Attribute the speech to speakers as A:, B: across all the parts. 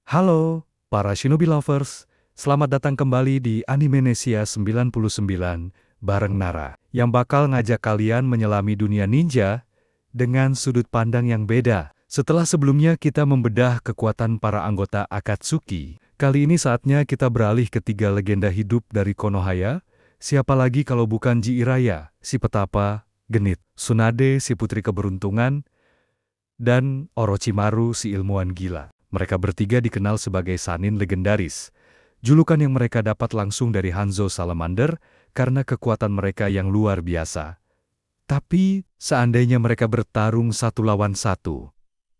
A: Halo, para Shinobi Lovers. Selamat datang kembali di Animenesia 99 bareng Nara, yang bakal ngajak kalian menyelami dunia ninja dengan sudut pandang yang beda. Setelah sebelumnya kita membedah kekuatan para anggota Akatsuki, kali ini saatnya kita beralih ke tiga legenda hidup dari Konohaya. Siapa lagi kalau bukan Jiraiya, si petapa, genit, Tsunade, si putri keberuntungan, dan Orochimaru, si ilmuwan gila. Mereka bertiga dikenal sebagai Sannin legendaris. Julukan yang mereka dapat langsung dari Hanzo Salamander karena kekuatan mereka yang luar biasa. Tapi, seandainya mereka bertarung satu lawan satu,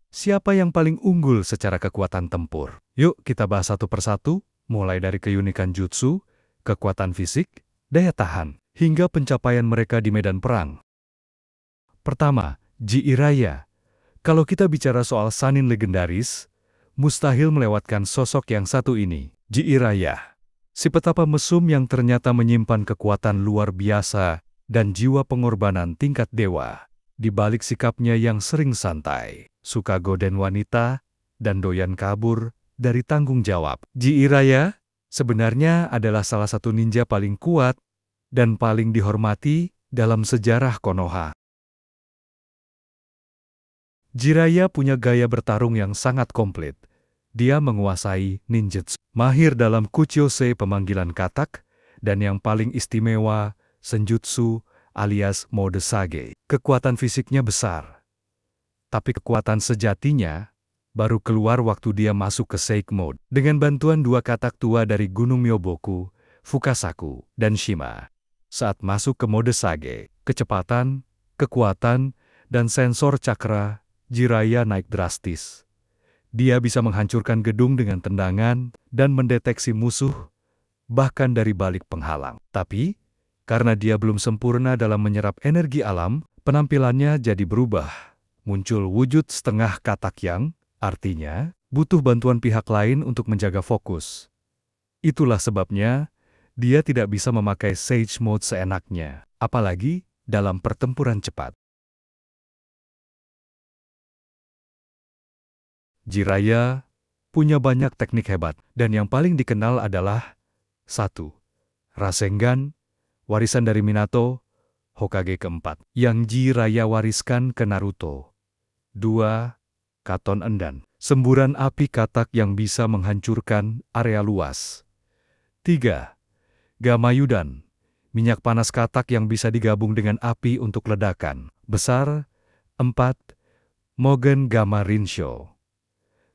A: siapa yang paling unggul secara kekuatan tempur? Yuk kita bahas satu persatu, mulai dari keunikan jutsu, kekuatan fisik, daya tahan, hingga pencapaian mereka di medan perang. Pertama, Jiraiya. Kalau kita bicara soal Sannin legendaris, mustahil melewatkan sosok yang satu ini, Jiraiya. Si petapa mesum yang ternyata menyimpan kekuatan luar biasa dan jiwa pengorbanan tingkat dewa. Di balik sikapnya yang sering santai, suka godain wanita, dan doyan kabur dari tanggung jawab, Jiraiya sebenarnya adalah salah satu ninja paling kuat dan paling dihormati dalam sejarah Konoha. Jiraiya punya gaya bertarung yang sangat komplit. Dia menguasai ninjutsu, mahir dalam kuchiyose pemanggilan katak, dan yang paling istimewa, senjutsu alias mode sage. Kekuatan fisiknya besar, tapi kekuatan sejatinya baru keluar waktu dia masuk ke Seik Mode. Dengan bantuan dua katak tua dari Gunung Myoboku, Fukasaku, dan Shima. Saat masuk ke mode sage, kecepatan, kekuatan, dan sensor cakra Jiraiya naik drastis. Dia bisa menghancurkan gedung dengan tendangan dan mendeteksi musuh, bahkan dari balik penghalang. Tapi, karena dia belum sempurna dalam menyerap energi alam, penampilannya jadi berubah. Muncul wujud setengah katak yang, artinya, butuh bantuan pihak lain untuk menjaga fokus. Itulah sebabnya, dia tidak bisa memakai Sage Mode seenaknya, apalagi dalam pertempuran cepat. Jiraiya punya banyak teknik hebat, dan yang paling dikenal adalah 1. Rasengan, warisan dari Minato, Hokage keempat, yang Jiraiya wariskan ke Naruto. 2. Katon Endan, semburan api katak yang bisa menghancurkan area luas. 3. Gamayudan, minyak panas katak yang bisa digabung dengan api untuk ledakan besar. 4. Mogen Gamma Rinsho,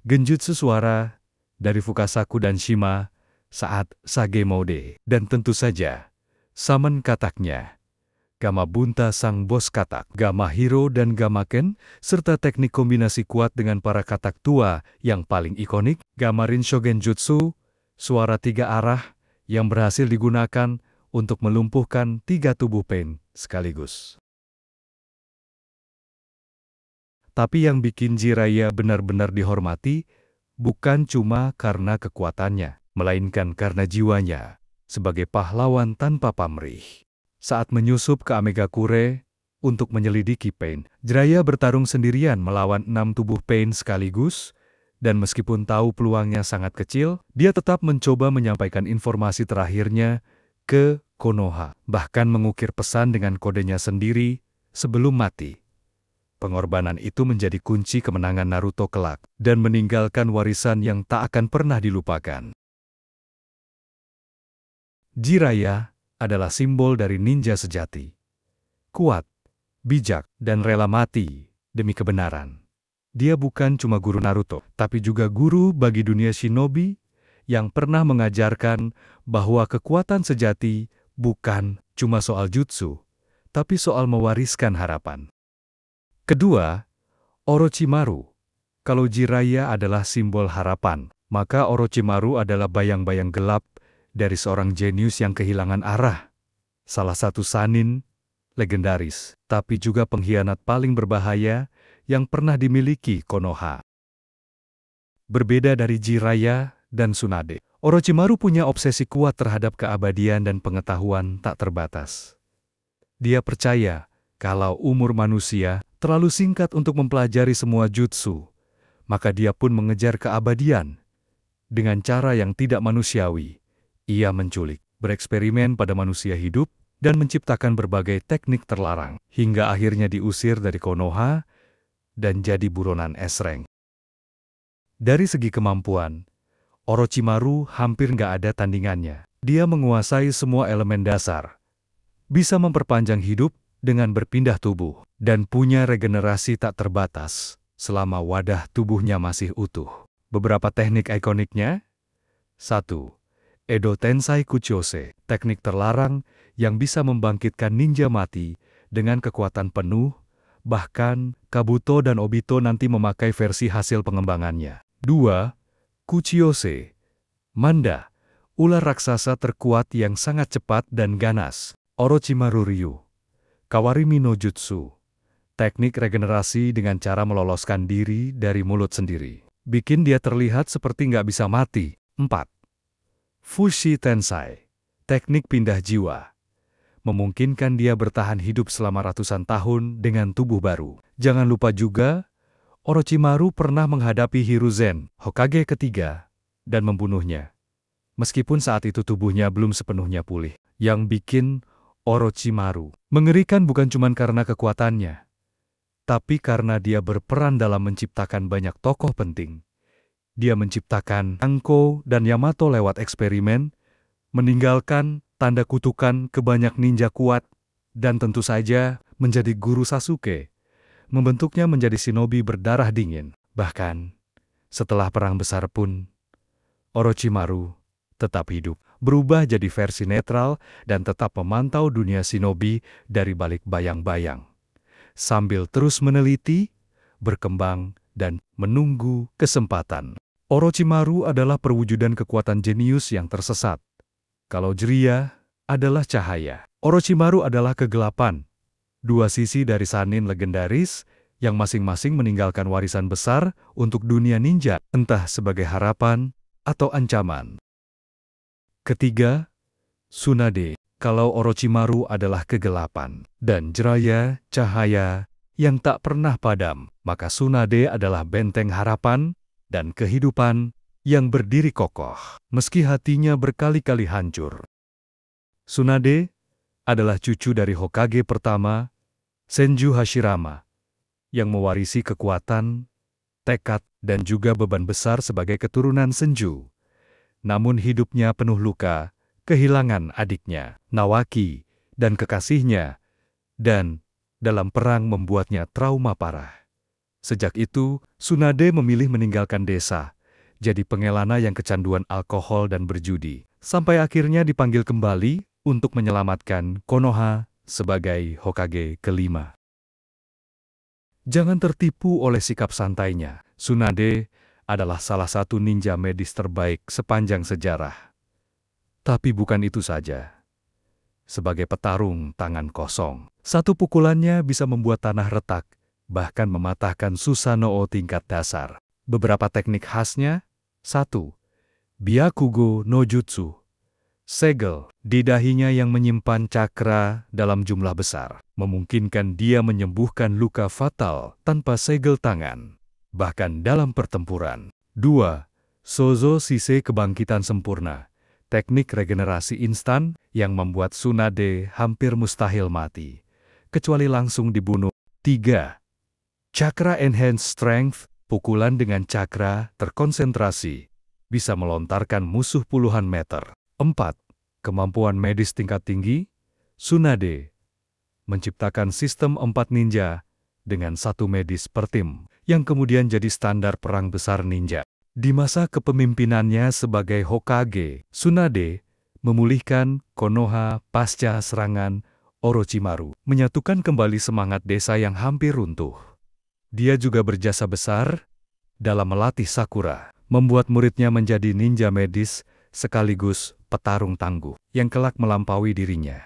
A: genjutsu suara dari Fukasaku dan Shima saat Sage Mode. Dan tentu saja, summon kataknya, Gamma Bunta sang bos katak, Gamma Hero dan Gamma Ken, serta teknik kombinasi kuat dengan para katak tua yang paling ikonik, Gamma Rinsho Genjutsu, suara 3 arah yang berhasil digunakan untuk melumpuhkan 3 tubuh pain sekaligus. Tapi yang bikin Jiraiya benar-benar dihormati, bukan cuma karena kekuatannya, melainkan karena jiwanya sebagai pahlawan tanpa pamrih. Saat menyusup ke Amegakure untuk menyelidiki Pain, Jiraiya bertarung sendirian melawan 6 tubuh Pain sekaligus, dan meskipun tahu peluangnya sangat kecil, dia tetap mencoba menyampaikan informasi terakhirnya ke Konoha, bahkan mengukir pesan dengan kodenya sendiri sebelum mati. Pengorbanan itu menjadi kunci kemenangan Naruto kelak, dan meninggalkan warisan yang tak akan pernah dilupakan. Jiraiya adalah simbol dari ninja sejati. Kuat, bijak, dan rela mati demi kebenaran. Dia bukan cuma guru Naruto, tapi juga guru bagi dunia shinobi yang pernah mengajarkan bahwa kekuatan sejati bukan cuma soal jutsu, tapi soal mewariskan harapan. Kedua, Orochimaru. Kalau Jiraiya adalah simbol harapan, maka Orochimaru adalah bayang-bayang gelap dari seorang jenius yang kehilangan arah. Salah satu Sannin legendaris, tapi juga pengkhianat paling berbahaya yang pernah dimiliki Konoha. Berbeda dari Jiraiya dan Tsunade, Orochimaru punya obsesi kuat terhadap keabadian dan pengetahuan tak terbatas. Dia percaya kalau umur manusia terlalu singkat untuk mempelajari semua jutsu, maka dia pun mengejar keabadian, Dengan cara yang tidak manusiawi, ia menculik, bereksperimen pada manusia hidup, dan menciptakan berbagai teknik terlarang, hingga akhirnya diusir dari Konoha dan jadi buronan esreng. Dari segi kemampuan, Orochimaru hampir nggak ada tandingannya. Dia menguasai semua elemen dasar, bisa memperpanjang hidup dengan berpindah tubuh, dan punya regenerasi tak terbatas selama wadah tubuhnya masih utuh. Beberapa teknik ikoniknya: 1. Edo Tensai Kuchose, teknik terlarang yang bisa membangkitkan ninja mati dengan kekuatan penuh, bahkan Kabuto dan Obito nanti memakai versi hasil pengembangannya. 2. Kuchiyose, Manda, ular raksasa terkuat yang sangat cepat dan ganas. Orochimaru Ryu, Kawarimi no Jutsu, teknik regenerasi dengan cara meloloskan diri dari mulut sendiri. Bikin dia terlihat seperti nggak bisa mati. 4. Fushi Tensai, teknik pindah jiwa, memungkinkan dia bertahan hidup selama ratusan tahun dengan tubuh baru. Jangan lupa juga, Orochimaru pernah menghadapi Hiruzen, Hokage ketiga, dan membunuhnya. Meskipun saat itu tubuhnya belum sepenuhnya pulih. Yang bikin Orochimaru mengerikan bukan cuma karena kekuatannya, tapi karena dia berperan dalam menciptakan banyak tokoh penting. Dia menciptakan Anko dan Yamato lewat eksperimen, meninggalkan tanda kutukan ke banyak ninja kuat, dan tentu saja menjadi guru Sasuke, membentuknya menjadi shinobi berdarah dingin. Bahkan, setelah perang besar pun, Orochimaru tetap hidup, berubah jadi versi netral dan tetap memantau dunia shinobi dari balik bayang-bayang, sambil terus meneliti, berkembang, dan menunggu kesempatan. Orochimaru adalah perwujudan kekuatan jenius yang tersesat. Kalau Jiraiya adalah cahaya, Orochimaru adalah kegelapan. Dua sisi dari Sannin legendaris yang masing-masing meninggalkan warisan besar untuk dunia ninja, entah sebagai harapan atau ancaman. Ketiga, Tsunade. Kalau Orochimaru adalah kegelapan dan Jiraiya cahaya yang tak pernah padam, maka Tsunade adalah benteng harapan dan kehidupan yang berdiri kokoh, meski hatinya berkali-kali hancur. Tsunade adalah cucu dari Hokage pertama, Senju Hashirama, yang mewarisi kekuatan, tekad, dan juga beban besar sebagai keturunan Senju. Namun hidupnya penuh luka, kehilangan adiknya, Nawaki, dan kekasihnya, dan dalam perang membuatnya trauma parah. Sejak itu, Tsunade memilih meninggalkan desa, jadi pengelana yang kecanduan alkohol dan berjudi, sampai akhirnya dipanggil kembali untuk menyelamatkan Konoha sebagai Hokage kelima. Jangan tertipu oleh sikap santainya. Tsunade adalah salah satu ninja medis terbaik sepanjang sejarah. Tapi bukan itu saja. Sebagai petarung tangan kosong, satu pukulannya bisa membuat tanah retak, bahkan mematahkan Susanoo tingkat dasar. Beberapa teknik khasnya: 1. Byakugo no Jutsu, segel di dahinya yang menyimpan cakra dalam jumlah besar, memungkinkan dia menyembuhkan luka fatal tanpa segel tangan, bahkan dalam pertempuran. 2. Sozo Sise kebangkitan sempurna, teknik regenerasi instan yang membuat Tsunade hampir mustahil mati, kecuali langsung dibunuh. 3. Chakra Enhanced Strength, pukulan dengan cakra terkonsentrasi, bisa melontarkan musuh puluhan meter. 4. Kemampuan medis tingkat tinggi, Tsunade menciptakan sistem 4 ninja dengan 1 medis per tim, yang kemudian jadi standar perang besar ninja. Di masa kepemimpinannya sebagai Hokage, Tsunade memulihkan Konoha pasca serangan Orochimaru, menyatukan kembali semangat desa yang hampir runtuh. Dia juga berjasa besar dalam melatih Sakura, membuat muridnya menjadi ninja medis sekaligus petarung tangguh yang kelak melampaui dirinya.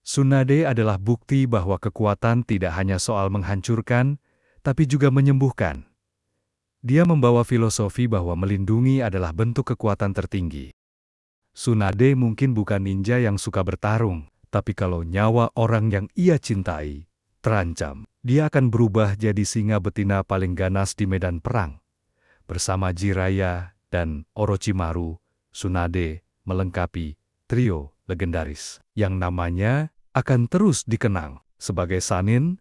A: Tsunade adalah bukti bahwa kekuatan tidak hanya soal menghancurkan, tapi juga menyembuhkan. Dia membawa filosofi bahwa melindungi adalah bentuk kekuatan tertinggi. Tsunade mungkin bukan ninja yang suka bertarung, tapi kalau nyawa orang yang ia cintai terancam, dia akan berubah jadi singa betina paling ganas di medan perang, bersama Jiraiya dan Orochimaru, Tsunade melengkapi trio legendaris yang namanya akan terus dikenang sebagai Sannin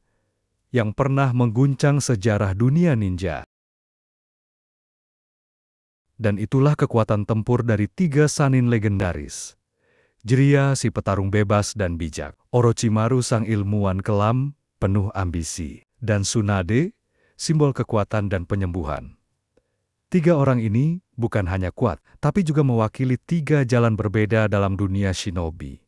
A: yang pernah mengguncang sejarah dunia ninja. Dan itulah kekuatan tempur dari 3 Sannin legendaris. Jiraiya si petarung bebas dan bijak, Orochimaru sang ilmuwan kelam, penuh ambisi, dan Tsunade, simbol kekuatan dan penyembuhan. 3 orang ini bukan hanya kuat, tapi juga mewakili 3 jalan berbeda dalam dunia shinobi.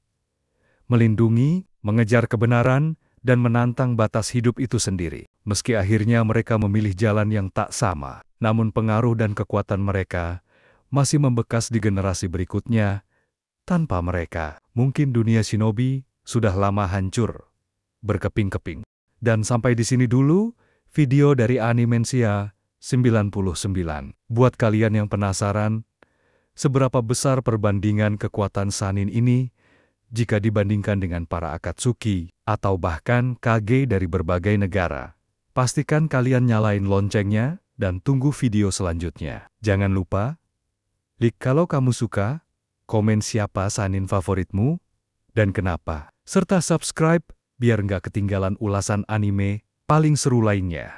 A: Melindungi, mengejar kebenaran, dan menantang batas hidup itu sendiri. Meski akhirnya mereka memilih jalan yang tak sama, namun pengaruh dan kekuatan mereka masih membekas di generasi berikutnya. Tanpa mereka, mungkin dunia shinobi sudah lama hancur, berkeping-keping. Dan sampai di sini dulu, video dari Animensia 99. Buat kalian yang penasaran, seberapa besar perbandingan kekuatan Sannin ini jika dibandingkan dengan para Akatsuki atau bahkan Kage dari berbagai negara. Pastikan kalian nyalain loncengnya dan tunggu video selanjutnya. Jangan lupa, like kalau kamu suka, komen siapa Sannin favoritmu, dan kenapa, serta subscribe biar nggak ketinggalan ulasan anime paling seru lainnya.